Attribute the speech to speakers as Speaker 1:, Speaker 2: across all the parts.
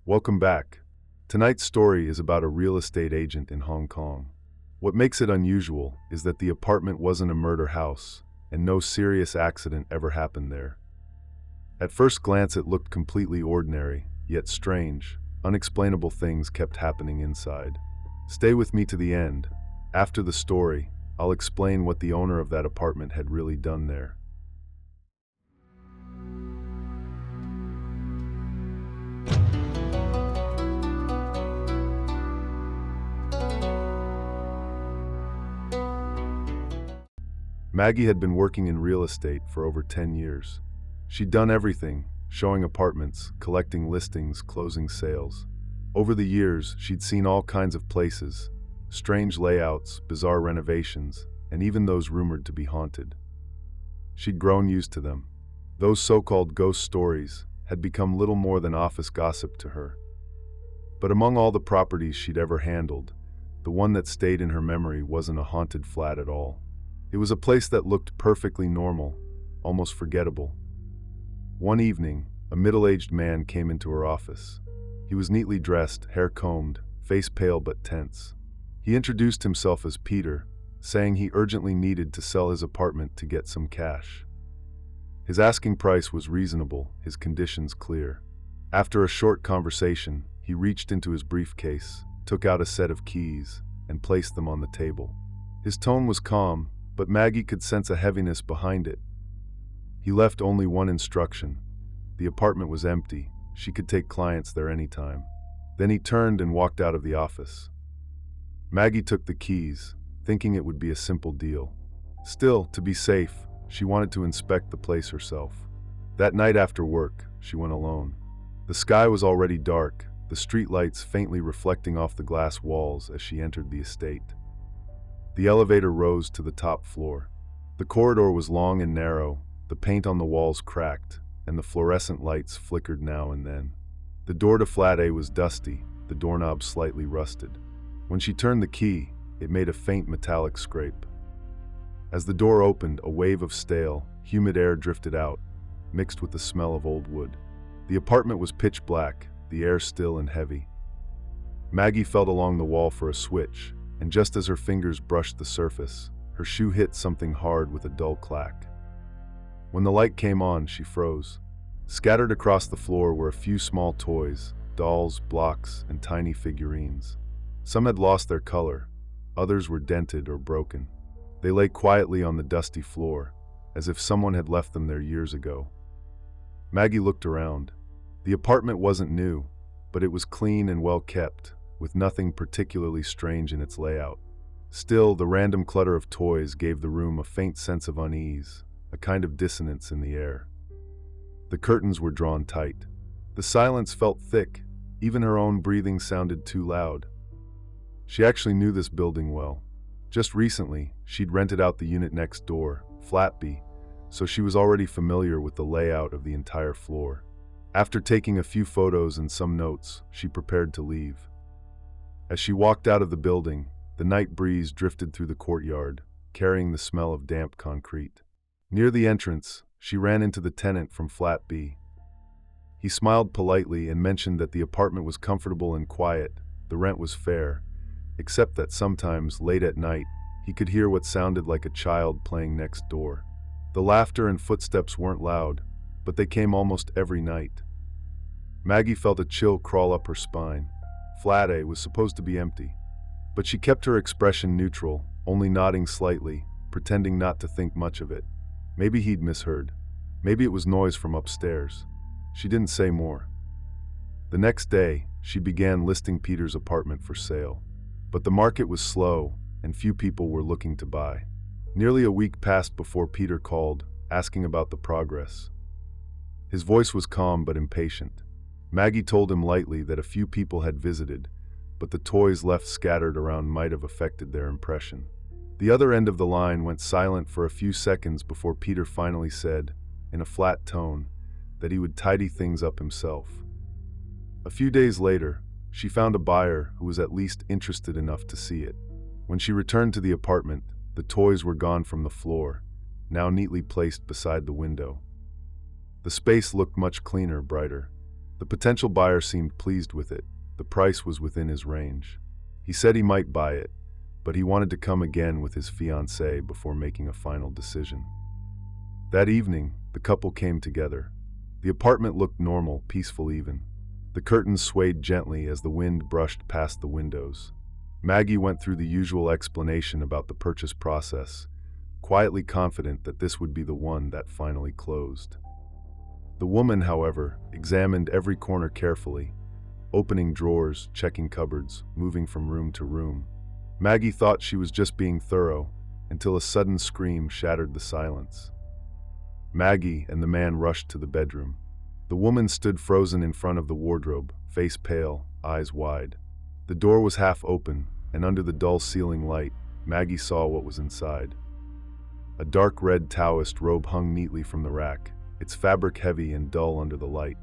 Speaker 1: Welcome back. Tonight's story is about a real estate agent in Hong Kong. What makes it unusual is that the apartment wasn't a murder house, and no serious accident ever happened there. At first glance it looked completely ordinary, yet strange, unexplainable things kept happening inside. Stay with me to the end. After the story, I'll explain what the owner of that apartment had really done there. Maggie had been working in real estate for over 10 years. She'd done everything, showing apartments, collecting listings, closing sales. Over the years, she'd seen all kinds of places, strange layouts, bizarre renovations, and even those rumored to be haunted. She'd grown used to them. Those so-called ghost stories had become little more than office gossip to her. But among all the properties she'd ever handled, the one that stayed in her memory wasn't a haunted flat at all. It was a place that looked perfectly normal, almost forgettable. One evening, a middle-aged man came into her office. He was neatly dressed, hair combed, face pale but tense. He introduced himself as Peter, saying he urgently needed to sell his apartment to get some cash. His asking price was reasonable, his conditions clear. After a short conversation, he reached into his briefcase, took out a set of keys, and placed them on the table. His tone was calm, but Maggie could sense a heaviness behind it. He left only one instruction. The apartment was empty. She could take clients there anytime. Then he turned and walked out of the office. Maggie took the keys, thinking it would be a simple deal. Still, to be safe, she wanted to inspect the place herself. That night after work, she went alone. The sky was already dark, the streetlights faintly reflecting off the glass walls as she entered the estate. The elevator rose to the top floor. The corridor was long and narrow, the paint on the walls cracked, and the fluorescent lights flickered now and then. The door to Flat A was dusty, the doorknob slightly rusted. When she turned the key, it made a faint metallic scrape. As the door opened, a wave of stale, humid air drifted out, mixed with the smell of old wood. The apartment was pitch black, the air still and heavy. Maggie felt along the wall for a switch, and just as her fingers brushed the surface, her shoe hit something hard with a dull clack. When the light came on, she froze. Scattered across the floor were a few small toys, dolls, blocks, and tiny figurines. Some had lost their color, others were dented or broken. They lay quietly on the dusty floor, as if someone had left them there years ago. Maggie looked around. The apartment wasn't new, but it was clean and well kept, with nothing particularly strange in its layout. Still, the random clutter of toys gave the room a faint sense of unease, a kind of dissonance in the air. The curtains were drawn tight. The silence felt thick, even her own breathing sounded too loud. She actually knew this building well. Just recently, she'd rented out the unit next door, Flat B, so she was already familiar with the layout of the entire floor. After taking a few photos and some notes, she prepared to leave. As she walked out of the building, the night breeze drifted through the courtyard, carrying the smell of damp concrete. Near the entrance, she ran into the tenant from Flat B. He smiled politely and mentioned that the apartment was comfortable and quiet, the rent was fair, except that sometimes, late at night, he could hear what sounded like a child playing next door. The laughter and footsteps weren't loud, but they came almost every night. Maggie felt a chill crawl up her spine. Flat A was supposed to be empty, but she kept her expression neutral, only nodding slightly, pretending not to think much of it. Maybe he'd misheard. Maybe it was noise from upstairs. She didn't say more. The next day, she began listing Peter's apartment for sale. But the market was slow, and few people were looking to buy. Nearly a week passed before Peter called, asking about the progress. His voice was calm but impatient. Maggie told him lightly that a few people had visited, but the toys left scattered around might have affected their impression. The other end of the line went silent for a few seconds before Peter finally said, in a flat tone, that he would tidy things up himself. A few days later, she found a buyer who was at least interested enough to see it. When she returned to the apartment, the toys were gone from the floor, now neatly placed beside the window. The space looked much cleaner, brighter. The potential buyer seemed pleased with it. The price was within his range. He said he might buy it, but he wanted to come again with his fiancée before making a final decision. That evening, the couple came together. The apartment looked normal, peaceful even. The curtains swayed gently as the wind brushed past the windows. Maggie went through the usual explanation about the purchase process, quietly confident that this would be the one that finally closed. The woman, however, examined every corner carefully, opening drawers, checking cupboards, moving from room to room. Maggie thought she was just being thorough, until a sudden scream shattered the silence. Maggie and the man rushed to the bedroom. The woman stood frozen in front of the wardrobe, face pale, eyes wide. The door was half open, and under the dull ceiling light, Maggie saw what was inside. A dark red Taoist robe hung neatly from the rack, its fabric heavy and dull under the light.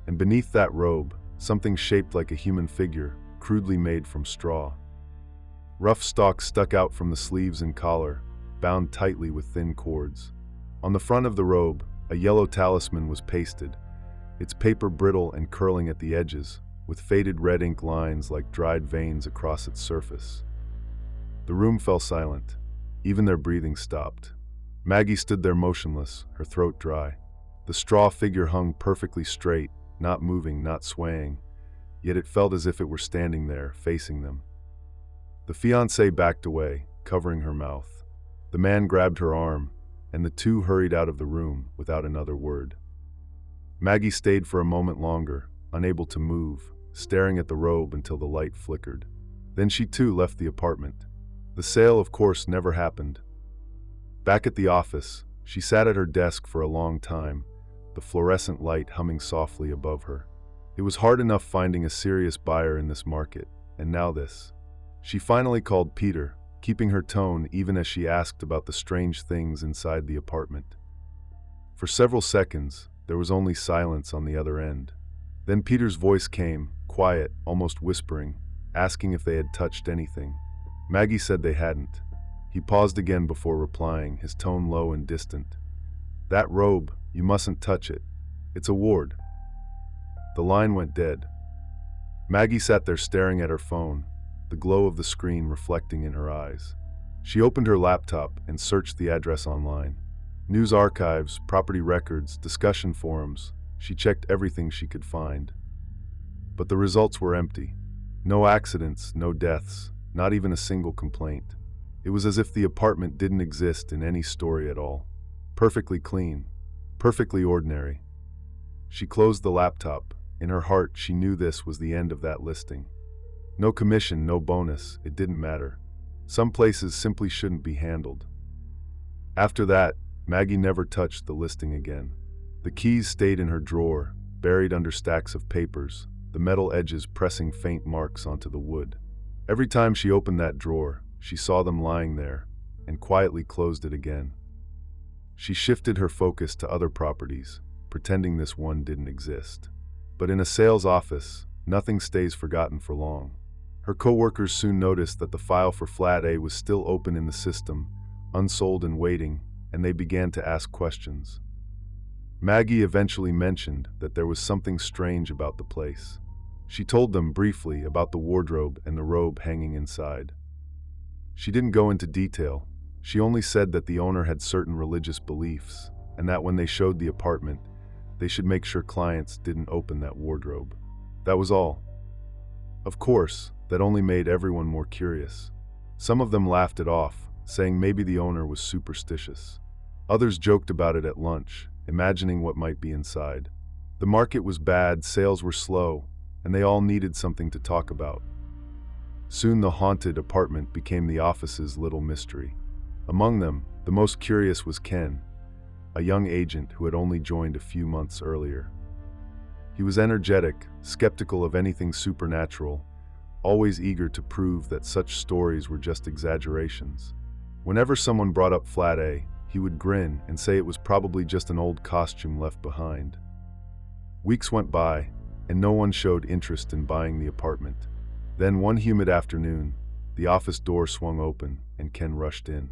Speaker 1: And beneath that robe, something shaped like a human figure, crudely made from straw. Rough stalks stuck out from the sleeves and collar, bound tightly with thin cords. On the front of the robe, a yellow talisman was pasted, its paper brittle and curling at the edges, with faded red ink lines like dried veins across its surface. The room fell silent. Even their breathing stopped. Maggie stood there motionless, her throat dry. The straw figure hung perfectly straight, not moving, not swaying, yet it felt as if it were standing there, facing them. The fiancée backed away, covering her mouth. The man grabbed her arm, and the two hurried out of the room without another word. Maggie stayed for a moment longer, unable to move, staring at the robe until the light flickered. Then she too left the apartment. The sale, of course, never happened. Back at the office, she sat at her desk for a long time, the fluorescent light humming softly above her. It was hard enough finding a serious buyer in this market, and now this. She finally called Peter, keeping her tone even as she asked about the strange things inside the apartment. For several seconds, there was only silence on the other end. Then Peter's voice came, quiet, almost whispering, asking if they had touched anything. Maggie said they hadn't. He paused again before replying, his tone low and distant. "That robe, you mustn't touch it. It's a ward." The line went dead. Maggie sat there staring at her phone, the glow of the screen reflecting in her eyes. She opened her laptop and searched the address online. News archives, property records, discussion forums. She checked everything she could find. But the results were empty. No accidents, no deaths, not even a single complaint. It was as if the apartment didn't exist in any story at all. Perfectly clean, perfectly ordinary. She closed the laptop. In her heart, she knew this was the end of that listing. No commission, no bonus, it didn't matter. Some places simply shouldn't be handled. After that, Maggie never touched the listing again. The keys stayed in her drawer, buried under stacks of papers, the metal edges pressing faint marks onto the wood. Every time she opened that drawer, she saw them lying there, and quietly closed it again. She shifted her focus to other properties, pretending this one didn't exist. But in a sales office, nothing stays forgotten for long. Her coworkers soon noticed that the file for Flat A was still open in the system, unsold and waiting, and they began to ask questions. Maggie eventually mentioned that there was something strange about the place. She told them briefly about the wardrobe and the robe hanging inside. She didn't go into detail. She only said that the owner had certain religious beliefs, and that when they showed the apartment, they should make sure clients didn't open that wardrobe. That was all. Of course, that only made everyone more curious. Some of them laughed it off, saying maybe the owner was superstitious. Others joked about it at lunch, imagining what might be inside. The market was bad, sales were slow, and they all needed something to talk about. Soon the haunted apartment became the office's little mystery. Among them, the most curious was Ken, a young agent who had only joined a few months earlier. He was energetic, skeptical of anything supernatural, always eager to prove that such stories were just exaggerations. Whenever someone brought up Flat A, he would grin and say it was probably just an old costume left behind. Weeks went by, and no one showed interest in buying the apartment. Then one humid afternoon, the office door swung open and Ken rushed in.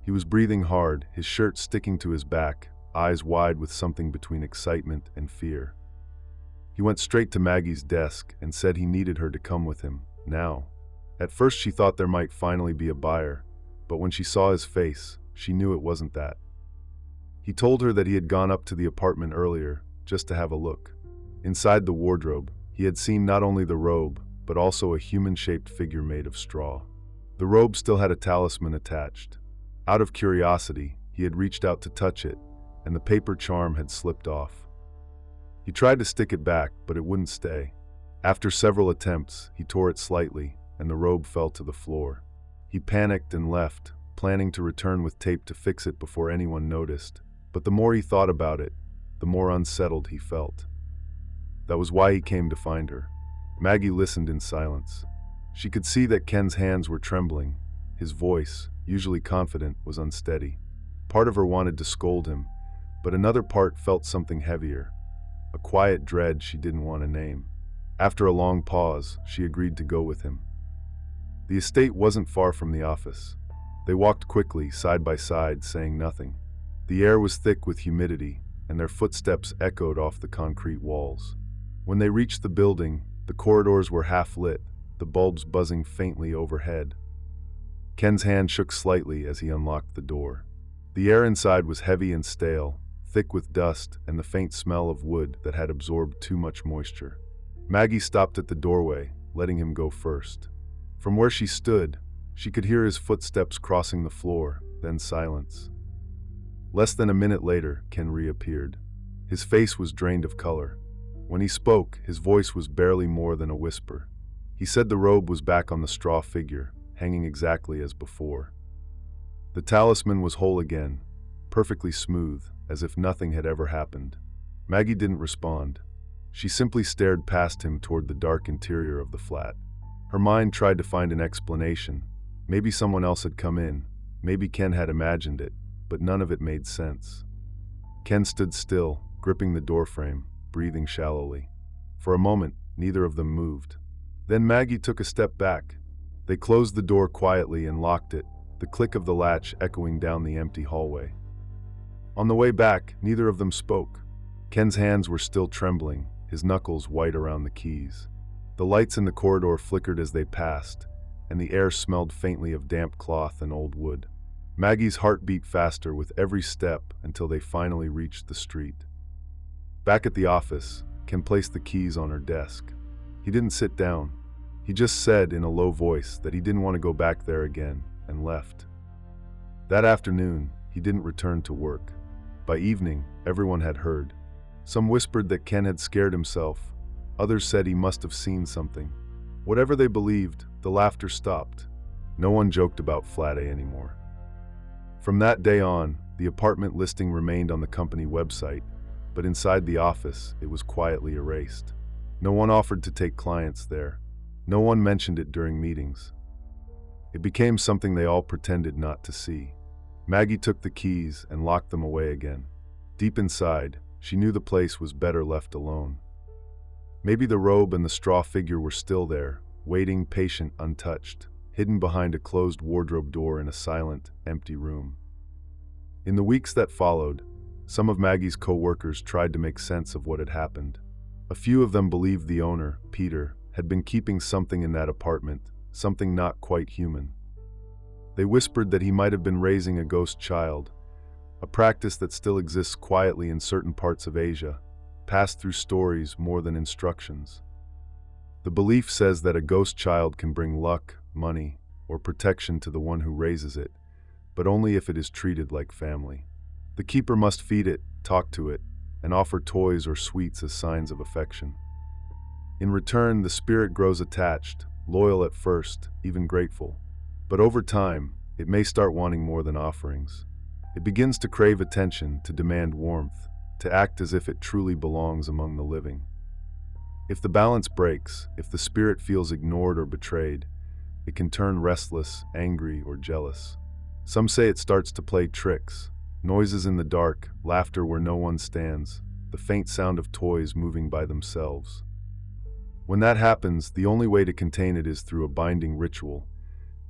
Speaker 1: He was breathing hard, his shirt sticking to his back, eyes wide with something between excitement and fear. He He went straight to Maggie's desk and said he needed her to come with him, now. At first she thought there might finally be a buyer, but when she saw his face, she knew it wasn't that. He told her that he had gone up to the apartment earlier, just to have a look. Inside the wardrobe, he had seen not only the robe, but also a human-shaped figure made of straw. The robe still had a talisman attached. Out of curiosity, he had reached out to touch it, and the paper charm had slipped off. He tried to stick it back, but it wouldn't stay. After several attempts, he tore it slightly, and the robe fell to the floor. He panicked and left, planning to return with tape to fix it before anyone noticed. But the more he thought about it, the more unsettled he felt. That was why he came to find her. Maggie listened in silence. She could see that Ken's hands were trembling. His voice, usually confident, was unsteady. Part of her wanted to scold him, but another part felt something heavier, a quiet dread she didn't want to name. After a long pause, she agreed to go with him. The estate wasn't far from the office. They walked quickly, side by side, saying nothing. The air was thick with humidity, and their footsteps echoed off the concrete walls. When they reached the building, the corridors were half-lit, the bulbs buzzing faintly overhead. Ken's hand shook slightly as he unlocked the door. The air inside was heavy and stale, thick with dust and the faint smell of wood that had absorbed too much moisture. Maggie stopped at the doorway, letting him go first. From where she stood, she could hear his footsteps crossing the floor, then silence. Less than a minute later, Ken reappeared. His face was drained of color. When he spoke, his voice was barely more than a whisper. He said the robe was back on the straw figure, hanging exactly as before. The talisman was whole again, perfectly smooth, as if nothing had ever happened. Maggie didn't respond. She simply stared past him toward the dark interior of the flat. Her mind tried to find an explanation. Maybe someone else had come in. Maybe Ken had imagined it, but none of it made sense. Ken stood still, gripping the doorframe, breathing shallowly. For a moment, neither of them moved. Then Maggie took a step back. They closed the door quietly and locked it, the click of the latch echoing down the empty hallway. On the way back, neither of them spoke. Ken's hands were still trembling, his knuckles white around the keys. The lights in the corridor flickered as they passed, and the air smelled faintly of damp cloth and old wood. Maggie's heart beat faster with every step until they finally reached the street. Back at the office, Ken placed the keys on her desk. He didn't sit down. He just said in a low voice that he didn't want to go back there again, and left. That afternoon, he didn't return to work. By evening, everyone had heard. Some whispered that Ken had scared himself. Others said he must have seen something. Whatever they believed, the laughter stopped. No one joked about Flat A anymore. From that day on, the apartment listing remained on the company website, but inside the office, it was quietly erased. No one offered to take clients there. No one mentioned it during meetings. It became something they all pretended not to see. Maggie took the keys and locked them away again. Deep inside, she knew the place was better left alone. Maybe the robe and the straw figure were still there, waiting, patient, untouched, hidden behind a closed wardrobe door in a silent, empty room. In the weeks that followed, some of Maggie's co-workers tried to make sense of what had happened. A few of them believed the owner, Peter, had been keeping something in that apartment, something not quite human. They whispered that he might have been raising a ghost child, a practice that still exists quietly in certain parts of Asia, passed through stories more than instructions. The belief says that a ghost child can bring luck, money, or protection to the one who raises it, but only if it is treated like family. The keeper must feed it, talk to it, and offer toys or sweets as signs of affection. In return, the spirit grows attached, loyal at first, even grateful. But over time, it may start wanting more than offerings. It begins to crave attention, to demand warmth, to act as if it truly belongs among the living. If the balance breaks, if the spirit feels ignored or betrayed, it can turn restless, angry, or jealous. Some say it starts to play tricks, noises in the dark, laughter where no one stands, the faint sound of toys moving by themselves. When that happens, the only way to contain it is through a binding ritual,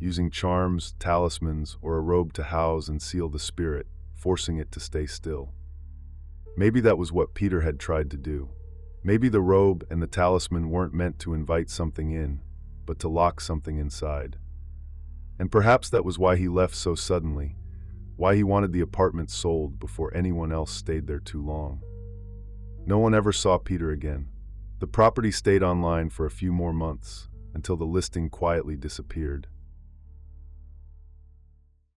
Speaker 1: using charms, talismans, or a robe to house and seal the spirit, forcing it to stay still. Maybe that was what Peter had tried to do. Maybe the robe and the talisman weren't meant to invite something in, but to lock something inside. And perhaps that was why he left so suddenly, why he wanted the apartment sold before anyone else stayed there too long. No one ever saw Peter again. The property stayed online for a few more months, until the listing quietly disappeared.